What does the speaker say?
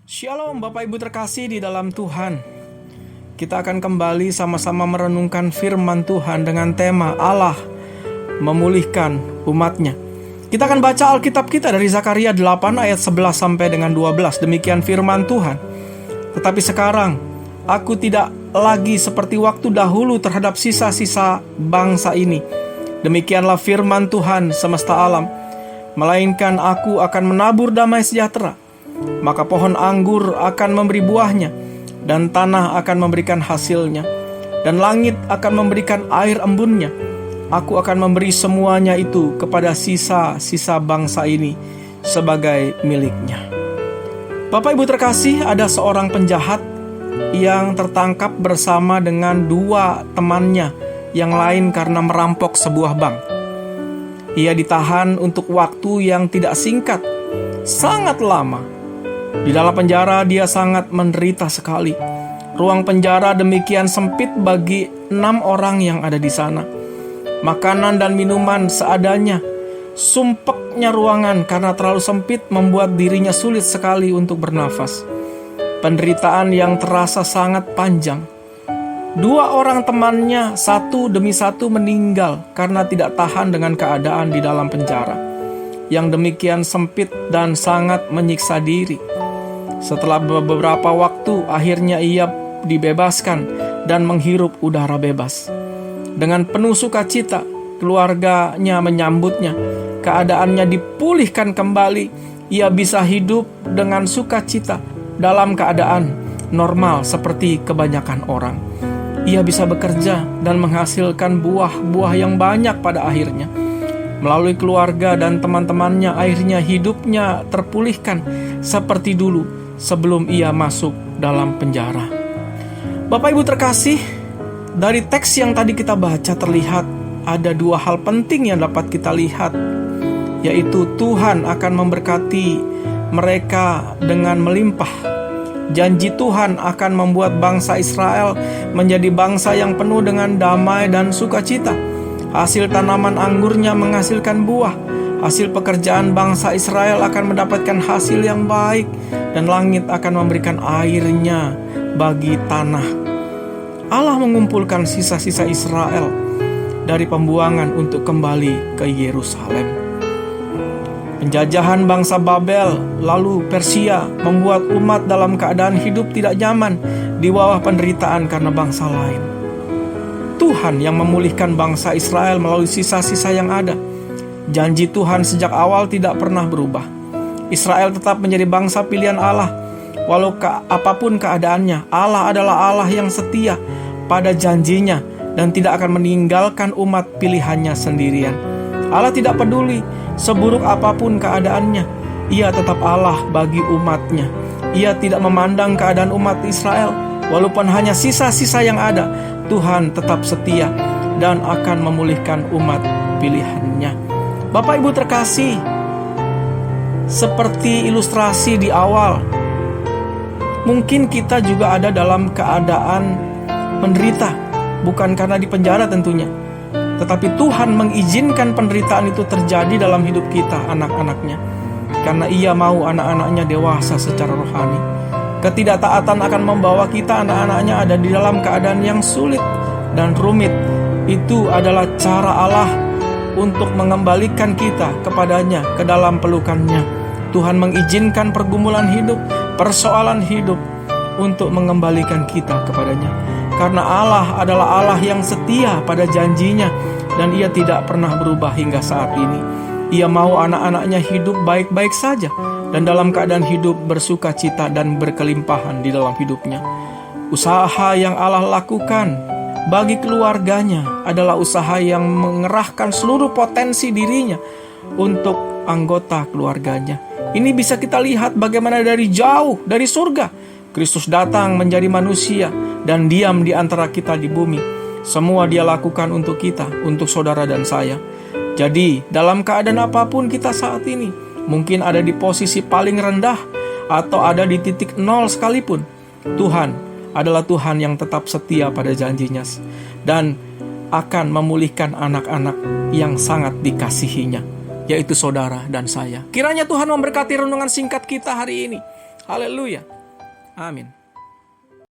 Shalom Bapak Ibu terkasih di dalam Tuhan. Kita akan kembali sama-sama merenungkan firman Tuhan dengan tema Allah memulihkan umatnya. Kita akan baca Alkitab kita dari Zakaria 8 ayat 11 sampai dengan 12. Demikian firman Tuhan. Tetapi sekarang aku tidak lagi seperti waktu dahulu terhadap sisa-sisa bangsa ini. Demikianlah firman Tuhan semesta alam. Melainkan aku akan menabur damai sejahtera. Maka pohon anggur akan memberi buahnya, dan tanah akan memberikan hasilnya, dan langit akan memberikan air embunnya. Aku akan memberi semuanya itu kepada sisa-sisa bangsa ini sebagai miliknya. Bapak Ibu terkasih, ada seorang penjahat yang tertangkap bersama dengan dua temannya yang lain karena merampok sebuah bank. Ia ditahan untuk waktu yang tidak singkat, sangat lama. Di dalam penjara dia sangat menderita sekali. Ruang penjara demikian sempit bagi 6 orang yang ada di sana. Makanan dan minuman seadanya. Sumpeknya ruangan karena terlalu sempit membuat dirinya sulit sekali untuk bernafas. Penderitaan yang terasa sangat panjang. 2 orang temannya satu demi satu meninggal karena tidak tahan dengan keadaan di dalam penjara yang demikian sempit dan sangat menyiksa diri. Setelah beberapa waktu, akhirnya ia dibebaskan dan menghirup udara bebas. Dengan penuh sukacita, keluarganya menyambutnya. Keadaannya dipulihkan kembali. Ia bisa hidup dengan sukacita dalam keadaan normal seperti kebanyakan orang. Ia bisa bekerja dan menghasilkan buah-buah yang banyak pada akhirnya. Melalui keluarga dan teman-temannya, akhirnya hidupnya terpulihkan seperti dulu sebelum ia masuk dalam penjara. Bapak Ibu terkasih, dari teks yang tadi kita baca terlihat ada 2 hal penting yang dapat kita lihat, yaitu Tuhan akan memberkati mereka dengan melimpah. Janji Tuhan akan membuat bangsa Israel menjadi bangsa yang penuh dengan damai dan sukacita. Hasil tanaman anggurnya menghasilkan buah. Hasil pekerjaan bangsa Israel akan mendapatkan hasil yang baik, dan langit akan memberikan airnya bagi tanah. Allah mengumpulkan sisa-sisa Israel dari pembuangan untuk kembali ke Yerusalem. Penjajahan bangsa Babel lalu Persia membuat umat dalam keadaan hidup tidak nyaman di bawah penderitaan karena bangsa lain. Tuhan yang memulihkan bangsa Israel melalui sisa-sisa yang ada. Janji Tuhan sejak awal tidak pernah berubah. Israel tetap menjadi bangsa pilihan Allah. Walau apapun keadaannya, Allah adalah Allah yang setia pada janjinya dan tidak akan meninggalkan umat pilihannya sendirian. Allah tidak peduli seburuk apapun keadaannya. Ia tetap Allah bagi umatnya. Ia tidak memandang keadaan umat Israel. Walaupun hanya sisa-sisa yang ada, Tuhan tetap setia dan akan memulihkan umat pilihannya. Bapak Ibu terkasih, seperti ilustrasi di awal, mungkin kita juga ada dalam keadaan menderita, bukan karena di penjara tentunya, tetapi Tuhan mengizinkan penderitaan itu terjadi dalam hidup kita, anak-anaknya, karena Ia mau anak-anaknya dewasa secara rohani. Ketidaktaatan akan membawa kita, anak-anaknya, ada di dalam keadaan yang sulit dan rumit. Itu adalah cara Allah untuk mengembalikan kita kepadanya, ke dalam pelukannya. Tuhan mengizinkan pergumulan hidup, persoalan hidup, untuk mengembalikan kita kepadanya. Karena Allah adalah Allah yang setia pada janjinya, dan Ia tidak pernah berubah hingga saat ini. Ia mau anak-anaknya hidup baik-baik saja, dan dalam keadaan hidup bersuka cita dan berkelimpahan di dalam hidupnya. Usaha yang Allah lakukan bagi keluarganya adalah usaha yang mengerahkan seluruh potensi dirinya untuk anggota keluarganya. Ini bisa kita lihat bagaimana dari jauh, dari surga, Kristus datang menjadi manusia dan diam di antara kita di bumi. Semua Dia lakukan untuk kita, untuk saudara dan saya. Jadi, dalam keadaan apapun kita saat ini, mungkin ada di posisi paling rendah atau ada di titik 0 sekalipun, Tuhan adalah Tuhan yang tetap setia pada janjinya dan akan memulihkan anak-anak yang sangat dikasihinya, yaitu saudara dan saya. Kiranya Tuhan memberkati renungan singkat kita hari ini. Haleluya. Amin.